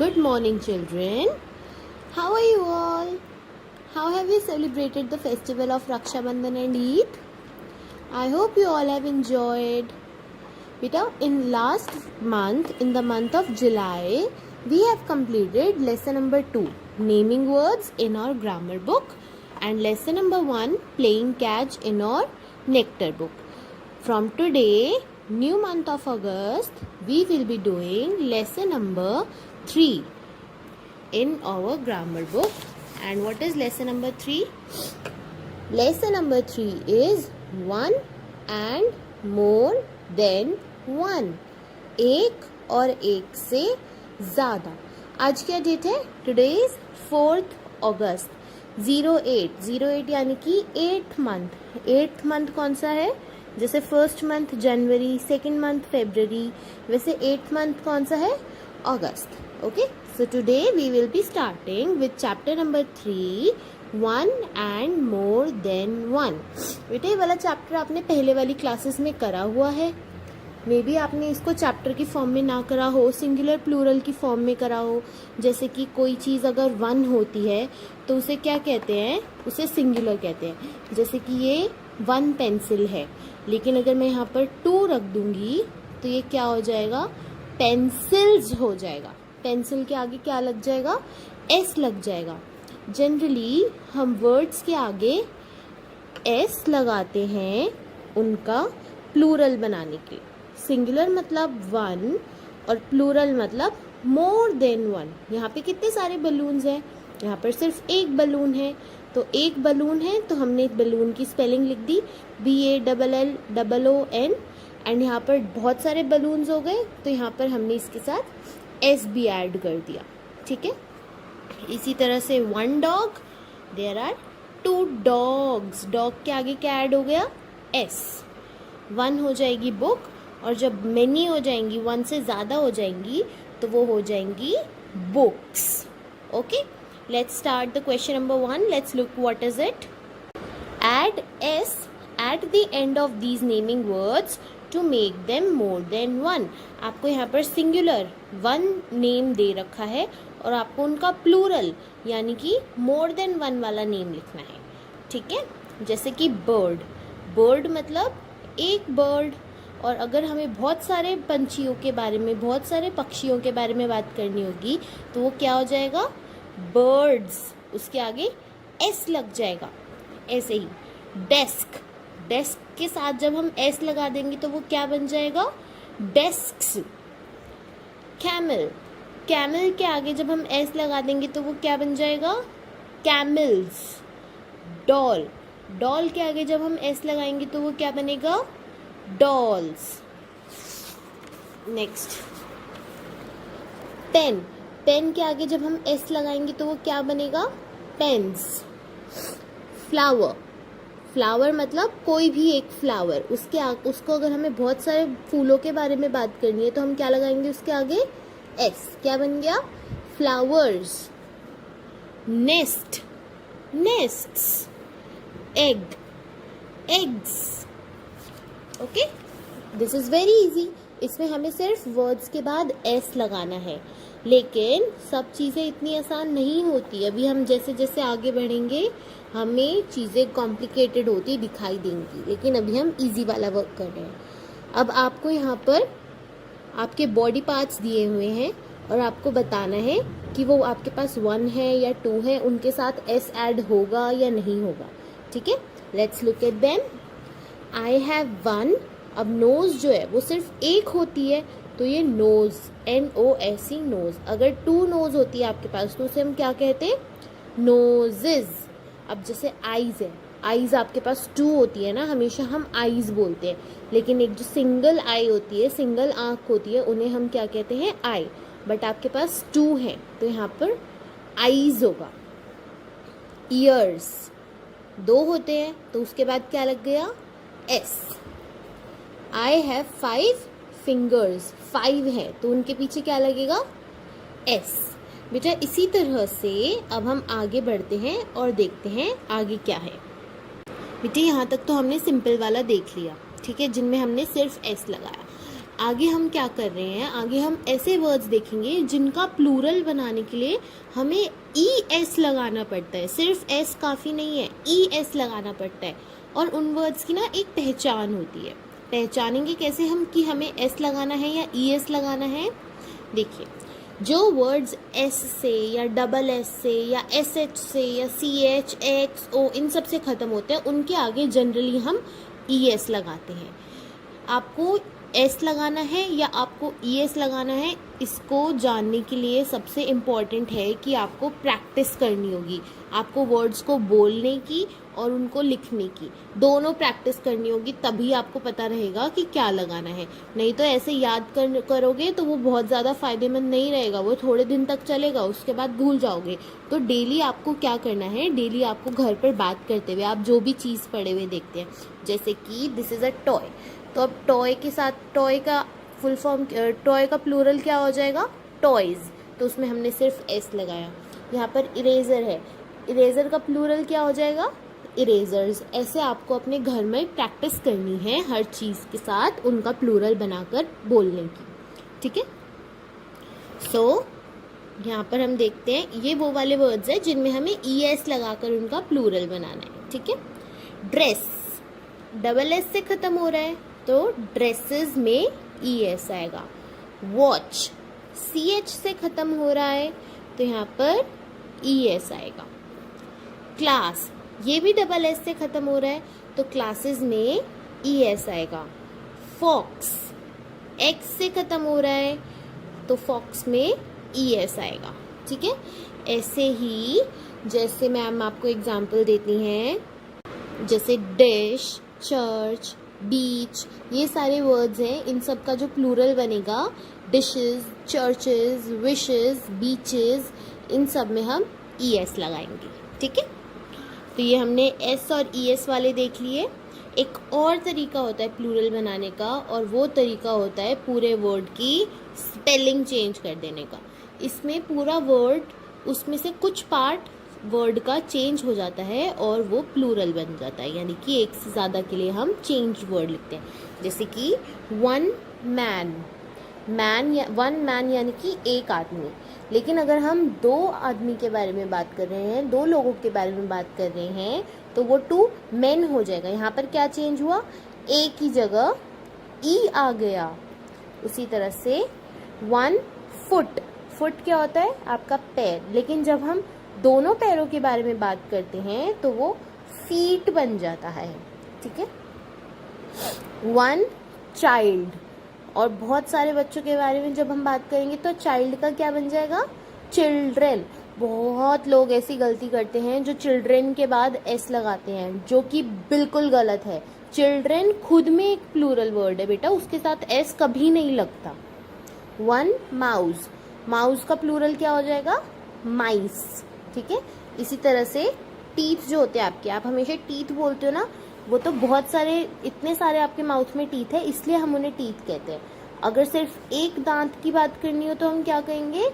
Good morning, children. How are you all? How have you celebrated the festival of Raksha Bandhan and Eid? I hope you all have enjoyed. Beta, in last month, in the month of July, we have completed lesson number 2, naming words in our grammar book, and lesson number 1, playing catch in our nectar book. From today, new month of August, we will be doing lesson number 3 in our grammar book. And what is lesson number 3? Lesson number 3 is one and more than one. एक और एक से ज़्यादा. आज क्या date है? Today is 4th August. 08 यानी कि 8th मंथ. 8th मंथ कौन सा है? जैसे फर्स्ट मंथ जनवरी, सेकेंड मंथ फेब्रवरी, वैसे 8th मंथ कौन सा है? अगस्त. Okay, so today we will be starting with chapter number 3, one and more than one. बेटा ये वाला चैप्टर आपने पहले वाली क्लासेस में करा हुआ है. मे बी आपने इसको चैप्टर की फॉर्म में ना करा हो, सिंगुलर प्लूरल की फॉर्म में करा हो. जैसे कि कोई चीज़ अगर वन होती है तो उसे क्या कहते हैं? उसे सिंगुलर कहते हैं. जैसे कि ये वन पेंसिल है, लेकिन अगर मैं यहाँ पर 2 रख दूंगी तो ये क्या हो जाएगा? पेंसिल्स हो जाएगा. पेंसिल के आगे क्या लग जाएगा? एस लग जाएगा. जनरली हम वर्ड्स के आगे एस लगाते हैं उनका प्लूरल बनाने के लिए. सिंगुलर मतलब वन और प्लूरल मतलब मोर देन वन. यहाँ पे कितने सारे बलून्स हैं? यहाँ पर सिर्फ एक बलून है. तो एक बलून है तो हमने बलून की स्पेलिंग लिख दी BALLOON. एंड यहाँ पर बहुत सारे बलून्स हो गए तो यहाँ पर हमने इसके साथ एस भी ऐड कर दिया. ठीक है. इसी तरह से one dog, there are 2 dogs. Dog के आगे क्या ऐड हो गया? एस. वन हो जाएगी बुक, और जब मेनी हो जाएंगी, 1 से ज़्यादा हो जाएंगी, तो वो हो जाएंगी books. Okay, let's start the question number 1. Let's look what is it. Add s at the end of these naming words to make them more than one. आपको यहाँ पर सिंगुलर वन नेम दे रखा है और आपको उनका प्लूरल यानी कि मोर देन वन वाला नेम लिखना है. ठीक है. जैसे कि बर्ड. बर्ड मतलब एक बर्ड. और अगर हमें बहुत सारे पंछियों के बारे में, बहुत सारे पक्षियों के बारे में बात करनी होगी तो वो क्या हो जाएगा? बर्ड्स. उसके आगे एस लग जाएगा. ऐसे ही डेस्क. डेस्क के साथ जब हम एस लगा देंगे तो वो क्या बन जाएगा? डेस्क्स. कैमल. कैमल के आगे जब हम एस लगा देंगे तो वो क्या बन जाएगा? कैमल्स. डॉल. डॉल के आगे जब हम एस लगाएंगे तो वो क्या बनेगा? डॉल्स. Next pen. पेन के आगे जब हम एस लगाएंगे तो वो क्या बनेगा? पेन्स. फ्लावर. फ्लावर मतलब कोई भी एक फ्लावर. उसको अगर हमें बहुत सारे फूलों के बारे में बात करनी है तो हम क्या लगाएंगे उसके आगे? एस. क्या बन गया? Flowers. Nest. Nests. Egg. Eggs. Okay, this is very easy. इसमें हमें सिर्फ वर्ड्स के बाद एस लगाना है, लेकिन सब चीज़ें इतनी आसान नहीं होती. अभी हम जैसे जैसे आगे बढ़ेंगे हमें चीज़ें कॉम्प्लिकेटेड होती दिखाई देंगी, लेकिन अभी हम इजी वाला वर्क कर रहे हैं. अब आपको यहाँ पर आपके बॉडी पार्ट्स दिए हुए हैं और आपको बताना है कि वो आपके पास 1 है या 2 है, उनके साथ एस ऐड होगा या नहीं होगा. ठीक है. Let's look at them. I have one. अब नोज जो है वो सिर्फ एक होती है तो ये नोज, NOSE नोज. अगर 2 नोज होती है आपके पास तो उसे हम क्या कहते हैं? नोजेज. अब जैसे आईज है, आईज आपके पास 2 होती है ना, हमेशा हम आईज बोलते हैं, लेकिन एक जो सिंगल आई होती है, सिंगल आंख होती है, उन्हें हम क्या कहते हैं? आई. बट आपके पास 2 है तो यहाँ पर आईज होगा. ईयर्स 2 होते हैं तो उसके बाद क्या लग गया? एस. I have 5 fingers. 5 है तो उनके पीछे क्या लगेगा? एस. बेटा इसी तरह से अब हम आगे बढ़ते हैं और देखते हैं आगे क्या है. बेटा यहाँ तक तो हमने सिंपल वाला देख लिया. ठीक है, जिनमें हमने सिर्फ एस लगाया. आगे हम क्या कर रहे हैं, आगे हम ऐसे वर्ड्स देखेंगे जिनका प्लूरल बनाने के लिए हमें ई एस लगाना पड़ता है। सिर्फ एस काफ़ी नहीं है, ई एस लगाना पड़ता है। और उन वर्ड्स की ना एक पहचान होती है। पहचानेंगे कैसे हम कि हमें एस लगाना है या ई एस लगाना है? देखिए, जो वर्ड्स एस से या डबल एस से या एस एच से या सी एच एक्स ओ इन सब से ख़त्म होते हैं, उनके आगे जनरली हम ई एस लगाते हैं। आपको एस लगाना है या आपको ई एस लगाना है, इसको जानने के लिए सबसे इम्पॉर्टेंट है कि आपको प्रैक्टिस करनी होगी। आपको वर्ड्स को बोलने की और उनको लिखने की दोनों प्रैक्टिस करनी होगी, तभी आपको पता रहेगा कि क्या लगाना है। नहीं तो ऐसे याद करोगे तो वो बहुत ज़्यादा फ़ायदेमंद नहीं रहेगा, वो थोड़े दिन तक चलेगा, उसके बाद भूल जाओगे। तो डेली आपको क्या करना है, डेली आपको घर पर बात करते हुए आप जो भी चीज़ पढ़े हुए देखते हैं, जैसे कि दिस इज़ अ टॉय, तो अब टॉय के साथ टॉय का फुल फॉर्म, टॉय का प्लूरल क्या हो जाएगा? टॉयज़। तो उसमें हमने सिर्फ एस लगाया। यहाँ पर इरेज़र है, इरेज़र का प्लूरल क्या हो जाएगा? इरेज़र्स। ऐसे आपको अपने घर में प्रैक्टिस करनी है हर चीज़ के साथ उनका प्लूरल बनाकर बोलने की, ठीक है। सो यहाँ पर हम देखते हैं ये वो वाले वर्ड्स हैं जिनमें हमें ई एस लगाकर उनका प्लूरल बनाना है, ठीक है। ड्रेस डबल एस से ख़त्म हो रहा है तो ड्रेसेस में ई एस आएगा। वॉच सी एच से ख़त्म हो रहा है तो यहाँ पर ई एस आएगा। क्लास ये भी डबल एस से ख़त्म हो रहा है तो क्लासेस में ई एस आएगा। फॉक्स एक्स से ख़त्म हो रहा है तो फॉक्स में ई एस आएगा, ठीक है। ऐसे ही जैसे मैम आपको एग्जांपल देती हैं, जैसे डिश, चर्च, बीच, ये सारे वर्ड्स हैं। इन सब का जो प्लूरल बनेगा डिशेस, चर्चेस, विशेस, बीचेस, इन सब में हम ई एस लगाएंगे, ठीक है। तो ये हमने एस और ई एस वाले देख लिए। एक और तरीका होता है प्लूरल बनाने का, और वो तरीका होता है पूरे वर्ड की स्पेलिंग चेंज कर देने का। इसमें पूरा वर्ड, उसमें से कुछ पार्ट वर्ड का चेंज हो जाता है और वो प्लूरल बन जाता है, यानी कि एक से ज़्यादा के लिए हम चेंज वर्ड लिखते हैं। जैसे कि वन मैन, वन मैन यानी कि एक आदमी। लेकिन अगर हम दो आदमी के बारे में बात कर रहे हैं, दो लोगों के बारे में बात कर रहे हैं, तो वो टू मेन हो जाएगा। यहाँ पर क्या चेंज हुआ? ए की जगह ई आ गया। उसी तरह से वन फुट, फुट क्या होता है? आपका पैर। लेकिन जब हम दोनों पैरों के बारे में बात करते हैं तो वो फीट बन जाता है, ठीक है। वन चाइल्ड, और बहुत सारे बच्चों के बारे में जब हम बात करेंगे तो चाइल्ड का क्या बन जाएगा? चिल्ड्रेन। बहुत लोग ऐसी गलती करते हैं जो चिल्ड्रेन के बाद एस लगाते हैं, जो कि बिल्कुल गलत है। चिल्ड्रेन खुद में एक प्लूरल वर्ड है बेटा, उसके साथ एस कभी नहीं लगता। वन माउस, माउस का प्लूरल क्या हो जाएगा? माइस, ठीक है। इसी तरह से टीथ जो होते हैं आपके, आप हमेशा टीथ बोलते हो ना, वो तो बहुत सारे, इतने सारे आपके माउथ में टीथ है, इसलिए हम उन्हें टीथ कहते हैं। अगर सिर्फ एक दांत की बात करनी हो तो हम क्या कहेंगे?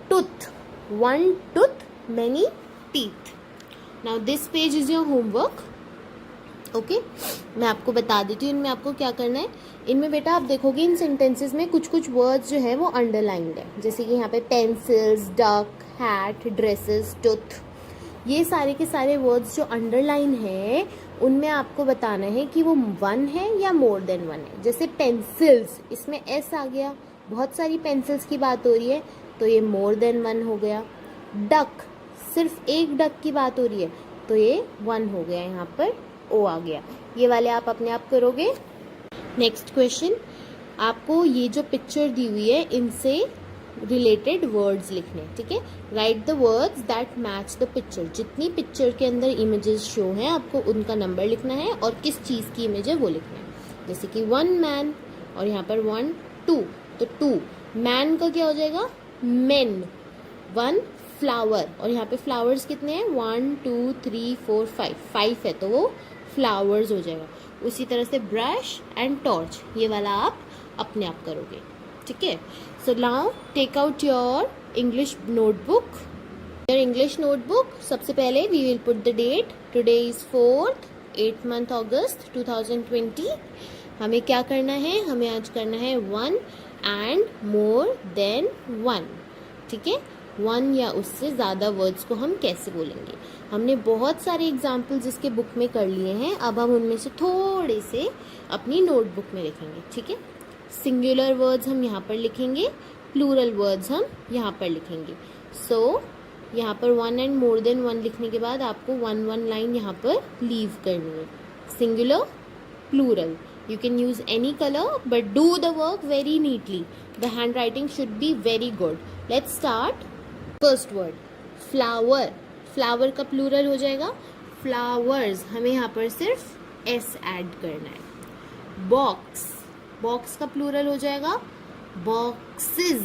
Tooth, one tooth many teeth. Now this page is your homework, okay. मैं आपको बता देती हूँ इनमें आपको क्या करना है। इनमें बेटा आप देखोगे इन सेंटेंसेस में कुछ कुछ वर्ड्स जो है वो अंडरलाइंड है, जैसे कि यहाँ पे pencils, duck, hat, dresses, tooth, ये सारे के सारे वर्ड्स जो अंडरलाइन है उनमें आपको बताना है कि वो वन है या मोर देन वन है। जैसे पेंसिल्स, इसमें एस आ गया, बहुत सारी पेंसिल्स की बात हो रही है तो ये मोर देन वन हो गया। डक, सिर्फ एक डक की बात हो रही है तो ये वन हो गया, यहाँ पर ओ आ गया। ये वाले आप अपने आप करोगे। नेक्स्ट क्वेश्चन, आपको ये जो पिक्चर दी हुई है इनसे रिलेटेड वर्ड्स लिखने, ठीक है। Right the words that match the picture. जितनी पिक्चर के अंदर इमेजेस शो हैं आपको उनका नंबर लिखना है और किस चीज़ की इमेज है वो लिखना है। जैसे कि वन मैन, और यहाँ पर वन टू, तो टू मैन का क्या हो जाएगा? मेन। वन फ्लावर, और यहाँ पे फ्लावर्स कितने हैं? 1 2 3 4 5, 5 है तो वो फ्लावर्स हो जाएगा। उसी तरह से ब्रश एंड टॉर्च, ये वाला आप अपने आप करोगे, ठीक है। So now take out your English notebook. Your English notebook, सबसे पहले we will put the date. Today is 4th 8th month August 2020, हमें क्या करना है, हमें आज करना है 1 and more than 1, ठीक है। 1 या उससे ज़्यादा वर्ड्स को हम कैसे बोलेंगे। हमने बहुत सारे एग्जाम्पल्स इसके बुक में कर लिए हैं, अब हम उनमें से थोड़े से अपनी नोटबुक में लिखेंगे, ठीक है। सिंगुलर वर्ड्स हम यहाँ पर लिखेंगे, प्लूरल वर्ड्स हम यहाँ पर लिखेंगे। सो यहाँ पर 1 and more than 1 लिखने के बाद आपको 1 लाइन यहाँ पर लीव करनी है। Singular, plural, you can use any color but do the work very neatly. The handwriting should be very good. Let's start. First word, flower. Flower का plural हो जाएगा flowers, हमें यहाँ पर सिर्फ s ऐड करना है। Box, box का plural हो जाएगा boxes,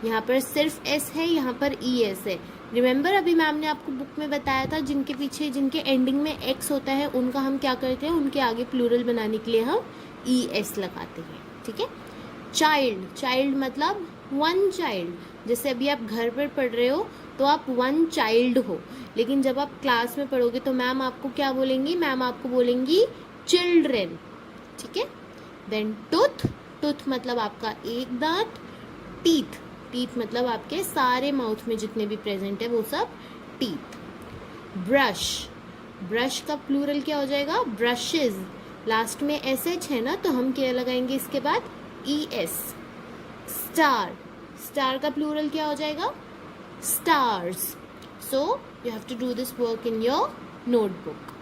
यहाँ पर सिर्फ s है, यहाँ पर es है। रिमेंबर अभी मैम ने आपको बुक में बताया था, जिनके पीछे, जिनके एंडिंग में x होता है उनका हम क्या करते हैं, उनके आगे प्लूरल बनाने के लिए हम es लगाते हैं, ठीक है। चाइल्ड, चाइल्ड मतलब 1 चाइल्ड, जैसे अभी आप घर पर पढ़ रहे हो तो आप 1 चाइल्ड हो, लेकिन जब आप क्लास में पढ़ोगे तो मैम आपको क्या बोलेंगी, मैम आपको बोलेंगी चिल्ड्रेन, ठीक है। देन टूथ, टूथ मतलब आपका एक दांत। टीथ, टीथ मतलब आपके सारे माउथ में जितने भी प्रेजेंट है वो सब टीथ। ब्रश, ब्रश का प्लूरल क्या हो जाएगा, ब्रशेज, लास्ट में SH है ना तो हम क्या लगाएंगे इसके बाद ES। स्टार, स्टार का प्लूरल क्या हो जाएगा, stars. So you have to do this work in your notebook.